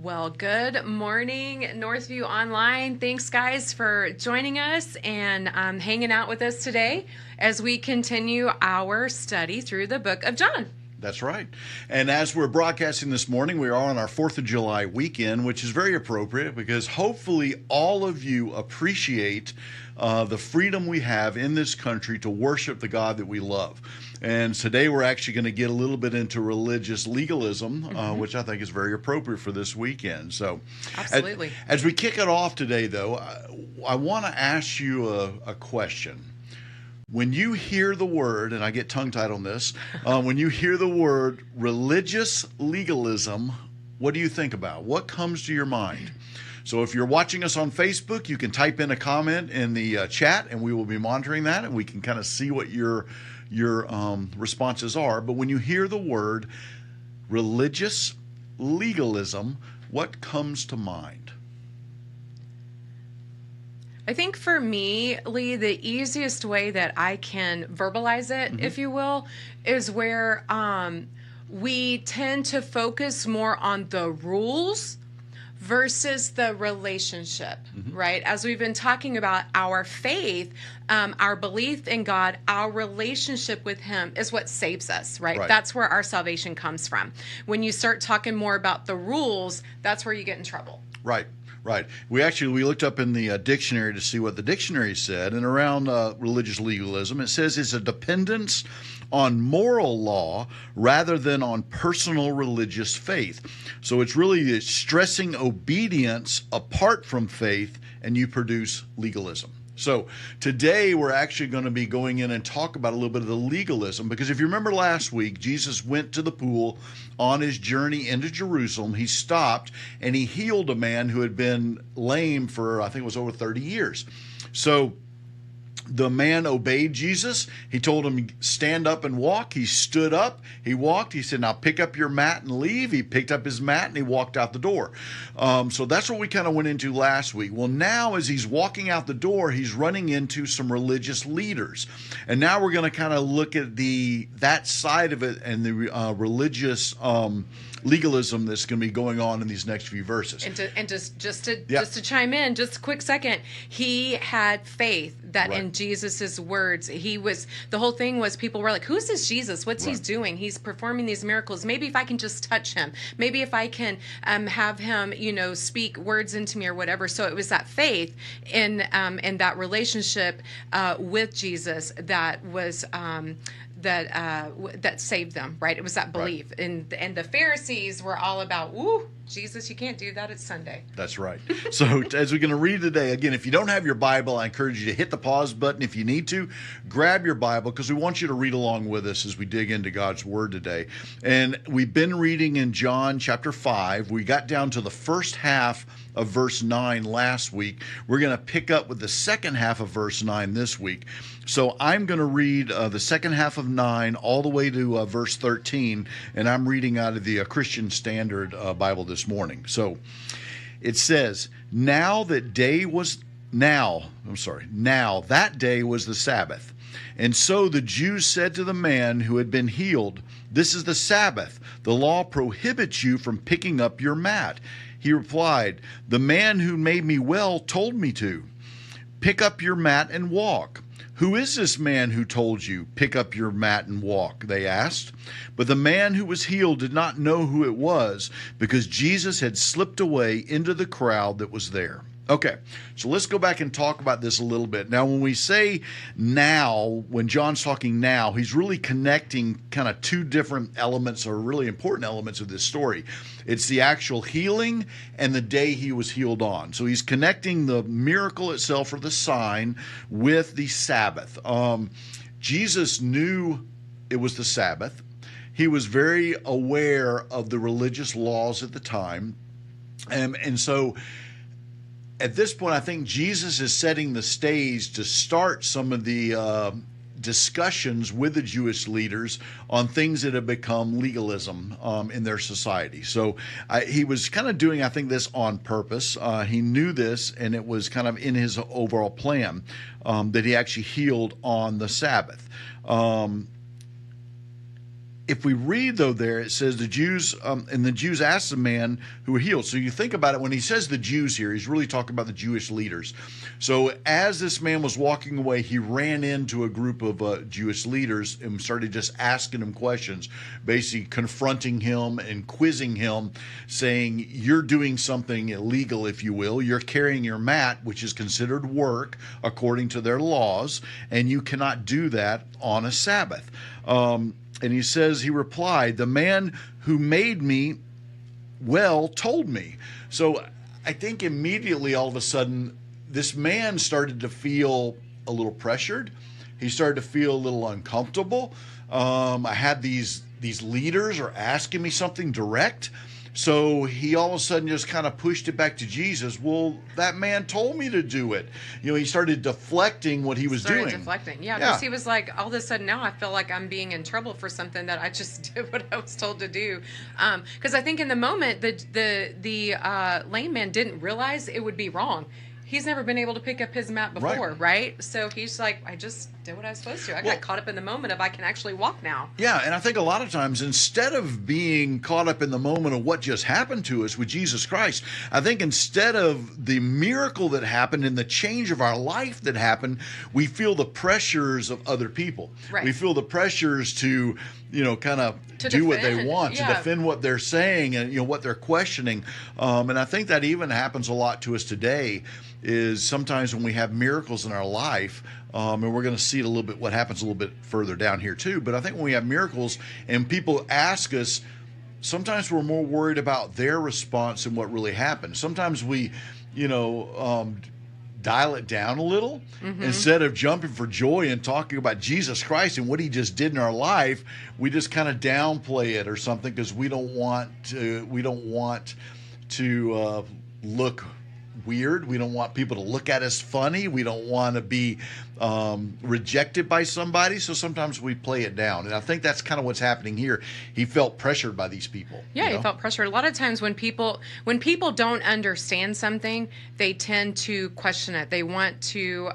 Well, good morning, Northview Online. Thanks, guys, for joining us and hanging out with us today as we continue our study through the book of John. That's right. And as we're broadcasting this morning, we are on our 4th of July weekend, which is very appropriate because hopefully all of you appreciate the freedom we have in this country to worship the God that we love. And today we're actually going to get a little bit into religious legalism, which I think is very appropriate for this weekend. So, absolutely. As we kick it off today, though, I want to ask you a question. When you hear the word, and I get tongue-tied on this, when you hear the word religious legalism, what do you think about? What comes to your mind? So if you're watching us on Facebook, you can type in a comment in the chat, and we will be monitoring that, and we can kind of see what your responses are. But when you hear the word religious legalism, what comes to mind? I think for me, Lee, the easiest way that I can verbalize it, if you will, is where we tend to focus more on the rules versus the relationship, right? As we've been talking about our faith, our belief in God, our relationship with Him is what saves us, right? That's where our salvation comes from. When you start talking more about the rules, that's where you get in trouble. Right. Right. We looked up in the dictionary to see what the dictionary said, and around religious legalism, it says it's a dependence on moral law rather than on personal religious faith. So it's really stressing obedience apart from faith, and you produce legalism. So today we're actually going to be going in and talk about a little bit of the legalism, because if you remember last week, Jesus went to the pool on his journey into Jerusalem. He stopped and he healed a man who had been lame for, I think it was over 30 years. So the man obeyed Jesus. He told him, stand up and walk. He stood up. He walked. He said, now pick up your mat and leave. He picked up his mat and he walked out the door. So that's what we kind of went into last week. Well, now as he's walking out the door, he's running into some religious leaders. And now we're going to kind of look at that side of it and the religious legalism that's going to be going on in these next few verses. And just to chime in, just a quick second, he had faith that in Jesus's words, the whole thing was people were like, who's this Jesus? What's he doing? He's performing these miracles. Maybe if I can just touch him, maybe if I can have him, speak words into me or whatever. So it was that faith in that relationship with Jesus that was that saved them, right? It was that belief. And the Pharisees were all about, ooh, Jesus, you can't do that. It's Sunday. That's right. So as we're going to read today, again, if you don't have your Bible, I encourage you to hit the pause button. If you need to, grab your Bible, because we want you to read along with us as we dig into God's Word today. And we've been reading in John chapter 5. We got down to the first half of verse 9 last week. We're going to pick up with the second half of verse 9 this week. So I'm going to read the second half of 9 all the way to verse 13, and I'm reading out of the Christian Standard Bible this morning. So it says, now that day was the Sabbath. And so the Jews said to the man who had been healed, this is the Sabbath. The law prohibits you from picking up your mat. He replied, the man who made me well told me to. Pick up your mat and walk. Who is this man who told you, pick up your mat and walk? They asked. But the man who was healed did not know who it was, because Jesus had slipped away into the crowd that was there. Okay, so let's go back and talk about this a little bit. Now, when we say now, when John's talking now, he's really connecting kind of two different elements or really important elements of this story. It's the actual healing and the day he was healed on. So he's connecting the miracle itself or the sign with the Sabbath. Jesus knew it was the Sabbath. He was very aware of the religious laws at the time. And so at this point, I think Jesus is setting the stage to start some of the discussions with the Jewish leaders on things that have become legalism in their society. So he was kind of doing, I think, this on purpose. He knew this, and it was kind of in his overall plan that he actually healed on the Sabbath. if we read, though, there, it says the Jews, and the Jews asked the man who were healed. So you think about it, when he says the Jews here, he's really talking about the Jewish leaders. So as this man was walking away, he ran into a group of Jewish leaders and started just asking him questions, basically confronting him and quizzing him, saying, you're doing something illegal, if you will. You're carrying your mat, which is considered work according to their laws, and you cannot do that on a Sabbath. And he says, he replied, the man who made me well told me. So I think immediately, all of a sudden, this man started to feel a little pressured. He started to feel a little uncomfortable. I had these leaders are asking me something direct. So he all of a sudden just kind of pushed it back to Jesus. Well, that man told me to do it. He started deflecting what he was doing. Deflecting, yeah. Because he was like, all of a sudden now I feel like I'm being in trouble for something that I just did what I was told to do. Because I think in the moment, the lame man didn't realize it would be wrong. He's never been able to pick up his mat before, right? So he's like, I just did what I was supposed to. I got caught up in the moment of I can actually walk now. Yeah, and I think a lot of times, instead of being caught up in the moment of what just happened to us with Jesus Christ, I think instead of the miracle that happened and the change of our life that happened, we feel the pressures of other people. Right. We feel the pressures to, kind of do what they want, to defend what they're saying and, what they're questioning. And I think that even happens a lot to us today, is sometimes when we have miracles in our life, and we're going to see it a little bit, what happens a little bit further down here too. But I think when we have miracles and people ask us, sometimes we're more worried about their response than what really happened. Sometimes we, dial it down a little. Instead of jumping for joy and talking about Jesus Christ and what he just did in our life, we just kind of downplay it or something because we don't want to look weird. We don't want people to look at us funny. We don't want to be rejected by somebody. So sometimes we play it down. And I think that's kind of what's happening here. He felt pressured by these people. Yeah, he felt pressured. A lot of times when people don't understand something, they tend to question it. They want to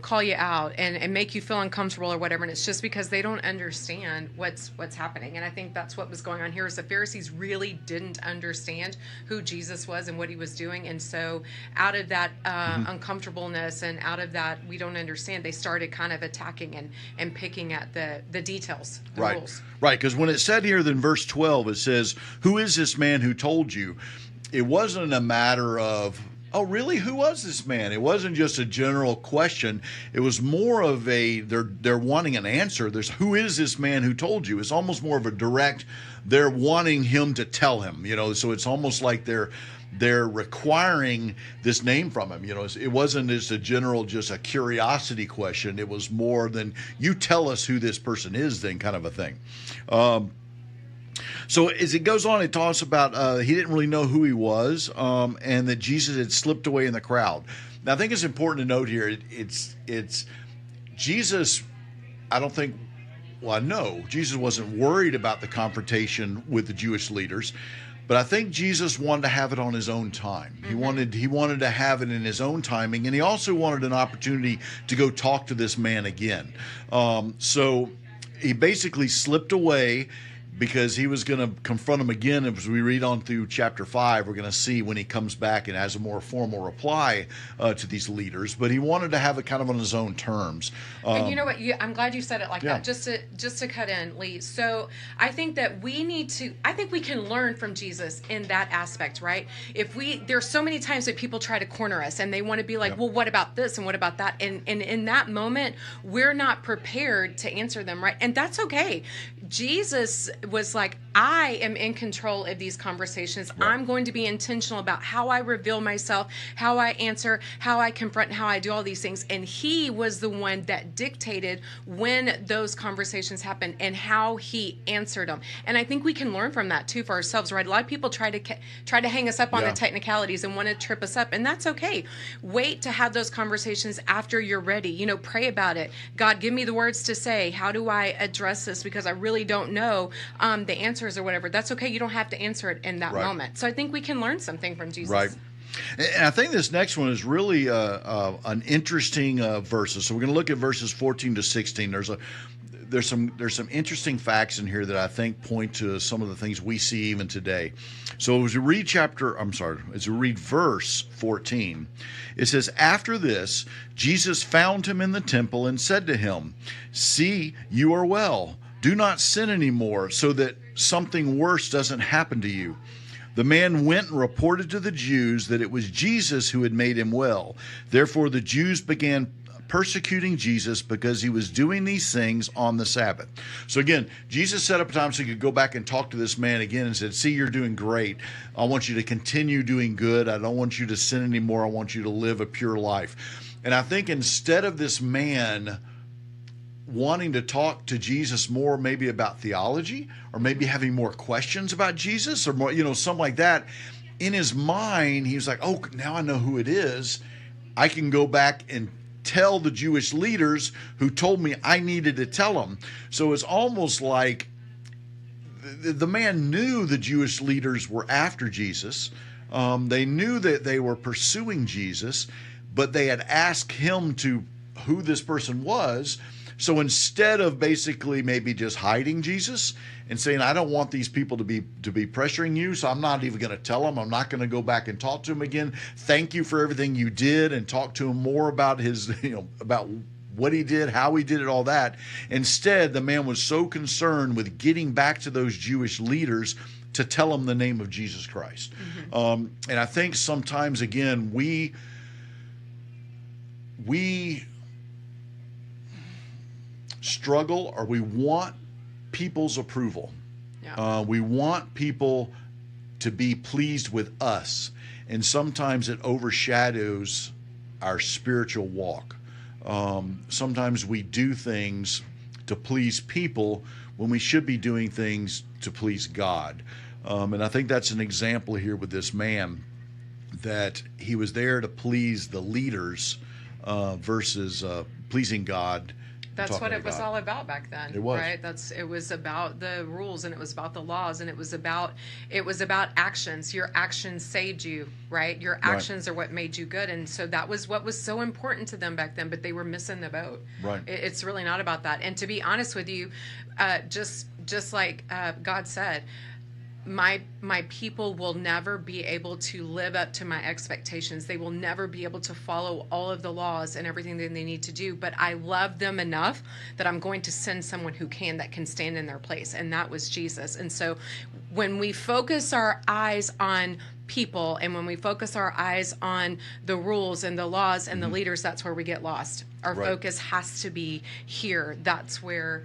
call you out and make you feel uncomfortable or whatever. And it's just because they don't understand what's happening. And I think that's what was going on here, is the Pharisees really didn't understand who Jesus was and what he was doing. And so out of that uncomfortableness and out of that we don't understand, they started kind of attacking and picking at the details, the rules. Right, because when it said here in verse 12, it says, who is this man who told you? It wasn't a matter of, oh, really? Who was this man? It wasn't just a general question. It was more of they're wanting an answer. There's, who is this man who told you? It's almost more of a direct, they're wanting him to tell him, so it's almost like they're requiring this name from him. It wasn't just a general, just a curiosity question. It was more than, you tell us who this person is, then kind of a thing. So as it goes on, it talks about he didn't really know who he was, and that Jesus had slipped away in the crowd. Now, I think it's important to note here, it's Jesus, I don't think, well, I know Jesus wasn't worried about the confrontation with the Jewish leaders, but I think Jesus wanted to have it on his own time. He wanted to have it in his own timing, and he also wanted an opportunity to go talk to this man again. So he basically slipped away, because he was going to confront him again. As we read on through chapter 5, we're going to see when he comes back and has a more formal reply to these leaders. But he wanted to have it kind of on his own terms. And you know what? I'm glad you said it like that. Just to cut in, Lee. So I think that I think we can learn from Jesus in that aspect, right? There's so many times that people try to corner us and they want to be like, well, what about this and what about that? And in that moment, we're not prepared to answer them, right? And that's okay. Jesus was like, I am in control of these conversations. Right. I'm going to be intentional about how I reveal myself, how I answer, how I confront, how I do all these things. And he was the one that dictated when those conversations happened and how he answered them. And I think we can learn from that too for ourselves, right? A lot of people try to hang us up on the technicalities and want to trip us up, and that's okay. Wait to have those conversations after you're ready. Pray about it. God, give me the words to say. How do I address this? Because I really don't know the answers or whatever. That's okay. You don't have to answer it in that moment. So I think we can learn something from Jesus. Right. And I think this next one is really an interesting verses. So we're going to look at verses 14 to 16. there's some interesting facts in here that I think point to some of the things we see even today. So as we read verse 14, it says, "After this, Jesus found him in the temple and said to him, 'See, you are well. Do not sin anymore, so that something worse doesn't happen to you.' The man went and reported to the Jews that it was Jesus who had made him well. Therefore the Jews began persecuting Jesus because he was doing these things on the Sabbath." So again, Jesus set up a time so he could go back and talk to this man again and said, "See, you're doing great. I want you to continue doing good. I don't want you to sin anymore. I want you to live a pure life." And I think instead of this man wanting to talk to Jesus more maybe about theology, or maybe having more questions about Jesus, or more, something like that, in his mind, he was like, "Oh, now I know who it is. I can go back and tell the Jewish leaders who told me I needed to tell them." So it's almost like the man knew the Jewish leaders were after Jesus. They knew that they were pursuing Jesus, but they had asked him to who this person was. So instead of basically maybe just hiding Jesus and saying, "I don't want these people to be pressuring you, so I'm not even going to tell them. I'm not going to go back and talk to him again. Thank you for everything you did," and talk to him more about his, about what he did, how he did it, all that. Instead, the man was so concerned with getting back to those Jewish leaders to tell them the name of Jesus Christ. And I think sometimes, again, we struggle, or we want people's approval. Yeah. We want people to be pleased with us, and sometimes it overshadows our spiritual walk. Sometimes we do things to please people when we should be doing things to please God. And I think that's an example here with this man, that he was there to please the leaders versus pleasing God. That's what it was all about back then. It was. Right? It was about the rules, and it was about the laws, and it was about actions. Your actions saved you, right? Your actions are what made you good. And so that was what was so important to them back then, but they were missing the boat. Right. It's really not about that. And to be honest with you, just like God said, my people will never be able to live up to my expectations. They will never be able to follow all of the laws and everything that they need to do. But I love them enough that I'm going to send someone who that can stand in their place. And that was Jesus. And so when we focus our eyes on people, and when we focus our eyes on the rules and the laws and the leaders, that's where we get lost. Our focus has to be here. That's where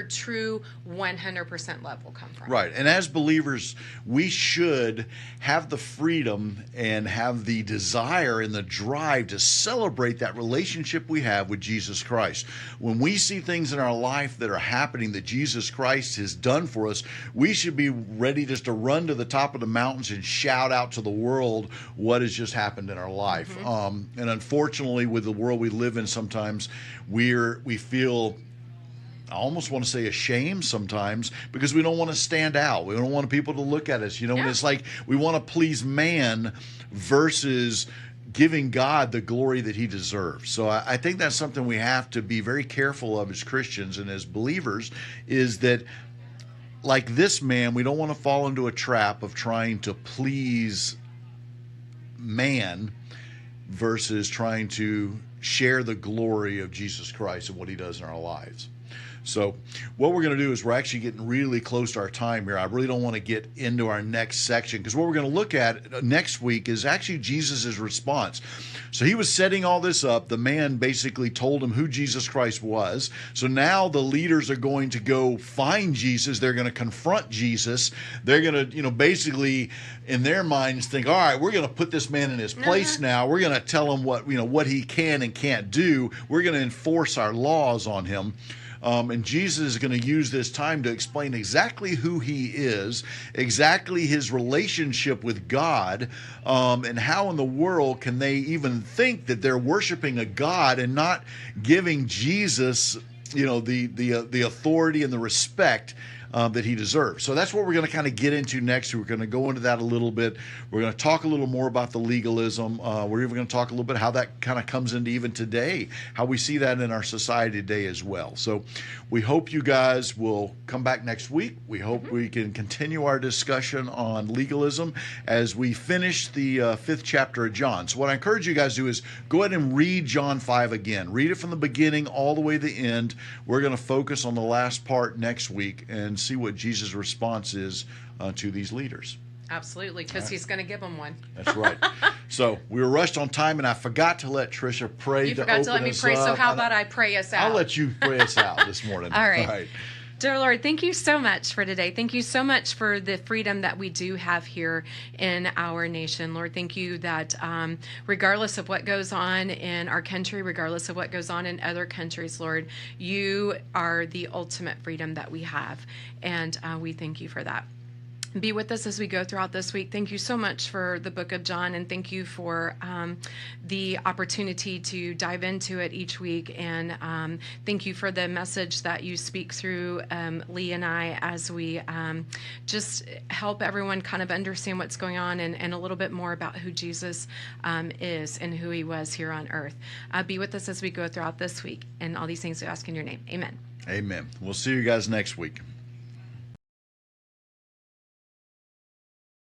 true 100% love will come from. Right. And as believers, we should have the freedom and have the desire and the drive to celebrate that relationship we have with Jesus Christ. When we see things in our life that are happening that Jesus Christ has done for us, we should be ready just to run to the top of the mountains and shout out to the world what has just happened in our life. And unfortunately, with the world we live in, sometimes we feel, I almost want to say, ashamed sometimes, because we don't want to stand out. We don't want people to look at us, And it's like we want to please man versus giving God the glory that he deserves. So I think that's something we have to be very careful of as Christians and as believers, is that, like this man, we don't want to fall into a trap of trying to please man versus trying to share the glory of Jesus Christ and what he does in our lives. So what we're going to do is, we're actually getting really close to our time here. I really don't want to get into our next section, because what we're going to look at next week is actually Jesus' response. So he was setting all this up. The man basically told him who Jesus Christ was. So now the leaders are going to go find Jesus. They're going to confront Jesus. They're going to, basically in their minds think, all right, we're going to put this man in his place now. We're going to tell him what he can and can't do. We're going to enforce our laws on him. And Jesus is going to use this time to explain exactly who he is, exactly his relationship with God, and how in the world can they even think that they're worshiping a God and not giving Jesus, the authority and the respect that he deserves. So that's what we're going to kind of get into next. We're going to go into that a little bit. We're going to talk a little more about the legalism. We're even going to talk a little bit how that kind of comes into even today, how we see that in our society today as well. So we hope you guys will come back next week. We hope we can continue our discussion on legalism as we finish the 5th chapter of John. So what I encourage you guys to do is go ahead and read John 5 again. Read it from the beginning all the way to the end. We're going to focus on the last part next week and see what Jesus' response is to these leaders. Absolutely, because he's going to give them one. That's right. So we were rushed on time, and I forgot to let Tricia pray. You forgot to let me pray, so how about I pray us out? I'll let you pray us out this morning. All right. Dear Lord, thank you so much for today. Thank you so much for the freedom that we do have here in our nation. Lord, thank you that regardless of what goes on in our country, regardless of what goes on in other countries, Lord, you are the ultimate freedom that we have. And we thank you for that. Be with us as we go throughout this week. Thank you so much for the book of John, and thank you for the opportunity to dive into it each week. And thank you for the message that you speak through Lee and I as we just help everyone kind of understand what's going on and a little bit more about who Jesus is and who he was here on earth. Be with us as we go throughout this week. And all these things we ask in your name. Amen. Amen. We'll see you guys next week.